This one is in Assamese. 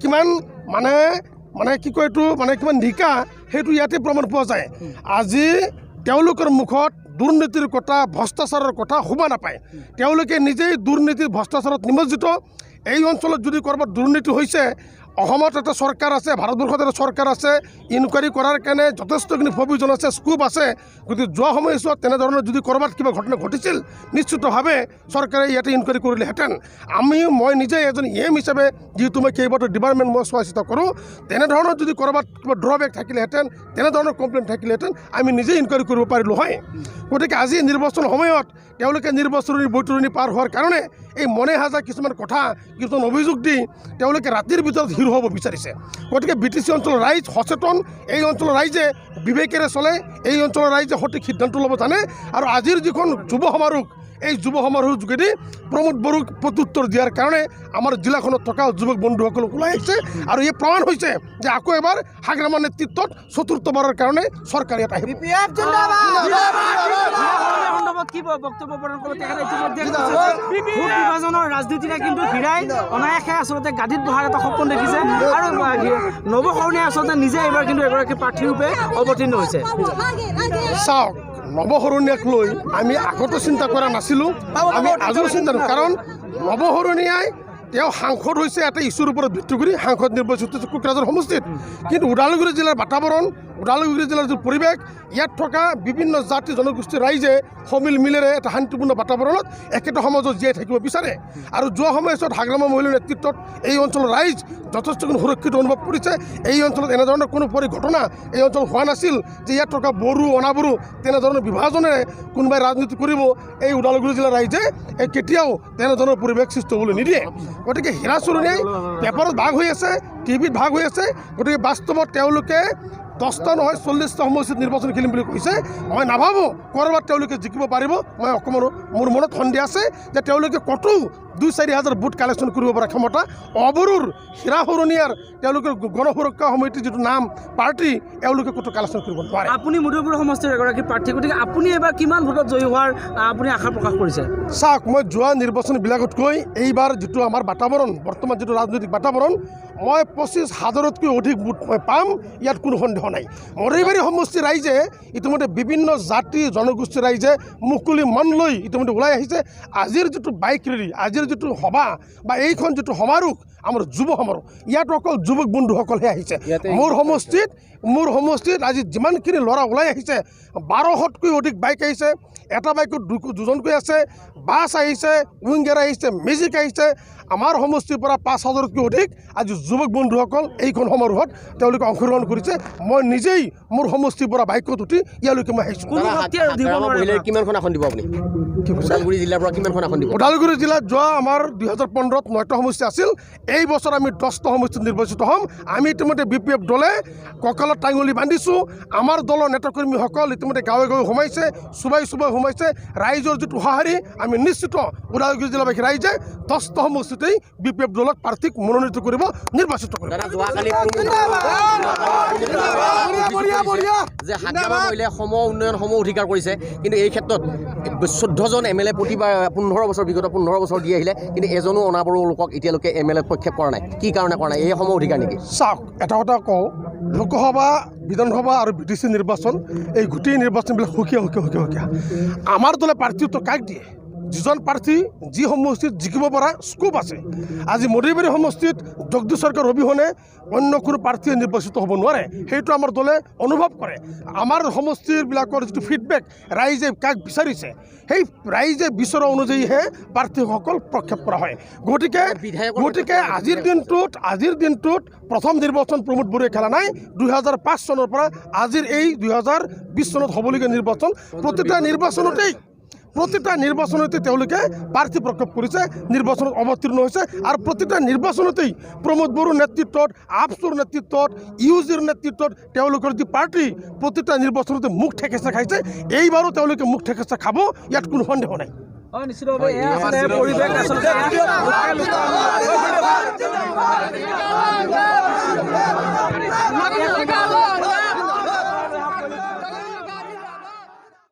কিমান মানে মানে কি কয় এইটো মানে কিমান নিকা সেইটো ইয়াতে প্ৰমাণ পোৱা যায়। আজি তেওঁলোকৰ মুখত দুৰ্নীতিৰ কথা ভ্ৰষ্টাচাৰৰ কথা শুবা নাপায়। তেওঁলোকে নিজেই দুৰ্নীতিৰ ভ্ৰষ্টাচাৰত নিমজ্জিত। এই অঞ্চলত যদি ক'ৰবাত দুৰ্নীতি হৈছে, অসমত এটা চৰকাৰ আছে, ভাৰতবৰ্ষত এটা চৰকাৰ আছে, ইনকুৱাৰী কৰাৰ কাৰণে যথেষ্টখিনি প্ৰভিজন আছে, স্কোপ আছে। গতিকে যোৱা সময়ছোৱাত তেনেধৰণৰ যদি ক'ৰবাত কিবা ঘটনা ঘটিছিল নিশ্চিতভাৱে চৰকাৰে ইয়াতে ইনকুৱাৰী কৰিলেহেঁতেন। মই নিজে এজন এম হিচাপে যিহেতু মই কেইবাটাও ডিপাৰ্টমেণ্ট মই চোৱা চিতা কৰোঁ, তেনেধৰণৰ যদি ক'ৰবাত কিবা ড্ৰবেক থাকিলেহেঁতেন, তেনেধৰণৰ কমপ্লেইন থাকিলেহেঁতেন আমি নিজে ইনকুৱাৰী কৰিব পাৰিলোঁ হয়। গতিকে আজি নিৰ্বাচন সময়ত তেওঁলোকে নিৰ্বাচনী বৈতৰণি পাৰ হোৱাৰ কাৰণে এই মনে হাজা কিছুমান কথা কিছুমান অভিযোগ দি তেওঁলোকে ৰাতিৰ ভিতৰত হিৰো হ'ব বিচাৰিছে। গতিকে BTC অঞ্চলৰ ৰাইজ সচেতন, এই অঞ্চলৰ ৰাইজে বিবেকেৰে চলে, এই অঞ্চলৰ ৰাইজে সঠিক সিদ্ধান্ত ল'ব জানে। আৰু আজিৰ যিখন যুৱ সমাৰোহ, এই যুৱ সমাৰোহৰ যোগেদি প্ৰমোদ বড়োক প্ৰত্যুত্তৰ দিয়াৰ কাৰণে আমাৰ জিলাখনত থকা যুৱক বন্ধুসকলক ওলাই আহিছে। আৰু এই প্ৰমাণ হৈছে যে আকৌ এবাৰ হাগ্ৰামাৰ নেতৃত্বত চতুৰ্থবাৰৰ কাৰণে চৰকাৰ ইয়াত আহিব। ৰাজনীতিৰে কিন্তু হীৰাই অনায়াসে আচলতে গাদীত বহাৰ এটা সপোন দেখিছে আৰু নৱকৰণীয়ে আচলতে নিজে এইবাৰ কিন্তু এগৰাকী প্ৰাৰ্থীৰূপে অৱতীৰ্ণ হৈছে। চাওক, নৱশৰণীয়াক লৈ আমি আগতো চিন্তা কৰা নাছিলোঁ, আমি আজিও চিন্তা নকৰোঁ। কাৰণ নৱশৰণীয়াই তেওঁ সাংসদ হৈছে এটা ইছ্যুৰ ওপৰত ভিত্তি কৰি সাংসদ নিৰ্বাচিত হৈছে কোকৰাঝাৰ সমষ্টিত। কিন্তু ওদালগুৰি জিলাৰ বাতাবৰণ, ওদালগুৰি জিলাৰ যি পৰিৱেশ, ইয়াত থকা বিভিন্ন জাতি জনগোষ্ঠীৰ ৰাইজে সমিল মিলেৰে এটা শান্তিপূৰ্ণ বাতাবৰণত একেটা সমাজত জীয়াই থাকিব বিচাৰে। আৰু যোৱা সময়ছোৱাত হাগ্ৰামা মহিলাৰ নেতৃত্বত এই অঞ্চলৰ ৰাইজ যথেষ্টখিনি সুৰক্ষিত অনুভৱ কৰিছে। এই অঞ্চলত এনেধৰণৰ কোনো পৰিঘটনা এই অঞ্চলত হোৱা নাছিল যে ইয়াত থকা বড়ো অনাবড়ো তেনেধৰণৰ বিভাজনেৰে কোনোবাই ৰাজনীতি কৰিব। এই ওদালগুৰি জিলাৰ ৰাইজে কেতিয়াও তেনেধৰণৰ পৰিৱেশ সৃষ্টি হ'বলৈ নিদিয়ে। গতিকে হীৰাচৰণীয়াই পেপাৰত ভাগ হৈ আছে, টিভিত ভাগ হৈ আছে। গতিকে বাস্তৱত তেওঁলোকে 10টা নহয় 40টা সমষ্টিত নিৰ্বাচন খেলিম বুলি কৈছে। মই নাভাবোঁ ক'ৰবাত তেওঁলোকে জিকিব পাৰিব। মই অকণমান মোৰ মনত সন্দেহ আছে যে তেওঁলোকে ক'তো 2-4 হাজাৰ ভোট কালেকশ্যন কৰিব পৰা ক্ষমতা অবৰুৰ হীৰাচৰণীয়াৰ তেওঁলোকৰ গণ সুৰক্ষা সমিতিৰ যিটো নাম পাৰ্টি, এওঁলোকে ক'তো কালেকশ্যন কৰিব নোৱাৰে। আপুনি মধুপুৰ সমষ্টিৰ এগৰাকী প্ৰাৰ্থী, গতিকে আপুনি এবাৰ কিমান ভোটত জয়ী হোৱাৰ আপুনি আশা প্ৰকাশ কৰিছে? চাওক, মই যোৱা নিৰ্বাচনবিলাকতকৈ এইবাৰ যিটো আমাৰ বাতাবৰণ, বৰ্তমান যিটো ৰাজনৈতিক বাতাবৰণ, মই 25,000তকৈ অধিক ভোট মই পাম, ইয়াত কোনো সন্দেহ নাই। মৰৈবাৰী সমষ্টিৰ ৰাইজে ইতিমধ্যে বিভিন্ন জাতি জনগোষ্ঠীৰ ৰাইজে মুকলি মন লৈ ইতিমধ্যে ওলাই আহিছে। আজিৰ যিটো বাইক ৰেলী, আজিৰ যিটো সভা বা এইখন যিটো সমাৰোহ, আমাৰ যুৱ সমাৰোহ, ইয়াত অকল যুৱক বন্ধুসকলহে আহিছে। মোৰ সমষ্টিত আজি যিমানখিনি ল'ৰা ওলাই আহিছে, 1200তকৈ অধিক বাইক আহিছে। এটা বাইকত দুজনকৈ আছে, বাছ আহিছে, উইংগাৰ আহিছে, মেজিক আহিছে। আমাৰ সমষ্টিৰ পৰা 5,000তকৈ অধিক আজি যুৱক বন্ধুসকল এইখন সমাৰোহত তেওঁলোকে অংশগ্ৰহণ কৰিছে। মই নিজেই মোৰ সমষ্টিৰ পৰা বাইকত উঠি ইয়ালৈকে মই আহিছোঁ। কিমানখন আসন দিব আপুনি? ওদালগুৰি জিলাৰ পৰা কিমানখন আসন দিব? ওদালগুৰি জিলাত যোৱা আমাৰ 2015ত 9টা সমষ্টি আছিল। এই বছৰ আমি 10টা সমষ্টিত নিৰ্বাচিত হ'ম। আমি ইতিমধ্যে BPF দলে কঁকালত টাঙুলি বান্ধিছোঁ। আমাৰ দলৰ নেতাকৰ্মীসকল ইতিমধ্যে গাঁৱে গাঁৱে সোমাইছে, চুবাই সোমাইছে। ৰাইজৰ যিটো সঁহাৰি, আমি নিশ্চিত ওদালগুৰি জিলাবাসী ৰাইজে 10টা সমষ্টিতেই BPF দলক প্ৰাৰ্থীক মনোনীত কৰিব, নিৰ্বাচিত কৰিব। যে হাগ্ৰামা মহিলাই সম উন্নয়ন সম অধিকাৰ কৰিছে, কিন্তু এই ক্ষেত্ৰত 14জন MLA প্ৰতিবাৰ 15 বছৰ বিগত 15 বছৰ দি আহিলে, কিন্তু এজনো অনাবড়ো লোকক এতিয়ালৈকে MLA প্ৰক্ষেপ কৰা নাই। কি কাৰণে কৰা নাই? এই সম অধিকাৰ নেকি? চাওক, এটা কথা কওঁ, লোকসভা, বিধানসভা আৰু BTC নিৰ্বাচন, এই গোটেই নিৰ্বাচনবিলাক সুকীয়া। আমাৰ দলে প্ৰাৰ্থীত্ব কাক দিয়ে? যিজন প্ৰাৰ্থী যি সমষ্টিত জিকিব পৰা স্কোপ আছে। আজি মধুবাৰী সমষ্টিত জগদীশ চৰকাৰ অবিহনে অন্য কোনো প্ৰাৰ্থীয়ে নিৰ্বাচিত হ'ব নোৱাৰে, সেইটো আমাৰ দলে অনুভৱ কৰে। আমাৰ সমষ্টিবিলাকৰ যিটো ফিডবেক, ৰাইজে কাক বিচাৰিছে, সেই ৰাইজে বিচৰা অনুযায়ীহে প্ৰাৰ্থীসকল প্ৰক্ষেপ কৰা হয়। গতিকে আজিৰ দিনটোত প্ৰথম নিৰ্বাচন প্ৰমোদ বড়োৱে খেলা নাই। 2005 চনৰ পৰা আজিৰ এই 2020 চনত হ'বলগীয়া নিৰ্বাচন, প্ৰতিটা নিৰ্বাচনতে তেওঁলোকে প্ৰাৰ্থী প্ৰক্ষেপ কৰিছে, নিৰ্বাচনত অৱতীৰ্ণ হৈছে। আৰু প্ৰতিটা নিৰ্বাচনতেই প্ৰমোদ বড়োৰ নেতৃত্বত, আপচুৰ নেতৃত্বত, UGৰ নেতৃত্বত তেওঁলোকৰ যি পাৰ্টি প্ৰতিটা নিৰ্বাচনতে মুখ ঠেকেচা খাইছে। এইবাৰো তেওঁলোকে মুখ ঠেকেচা খাব, ইয়াত কোনো সন্দেহ নাই। নিশ্চিতভাৱে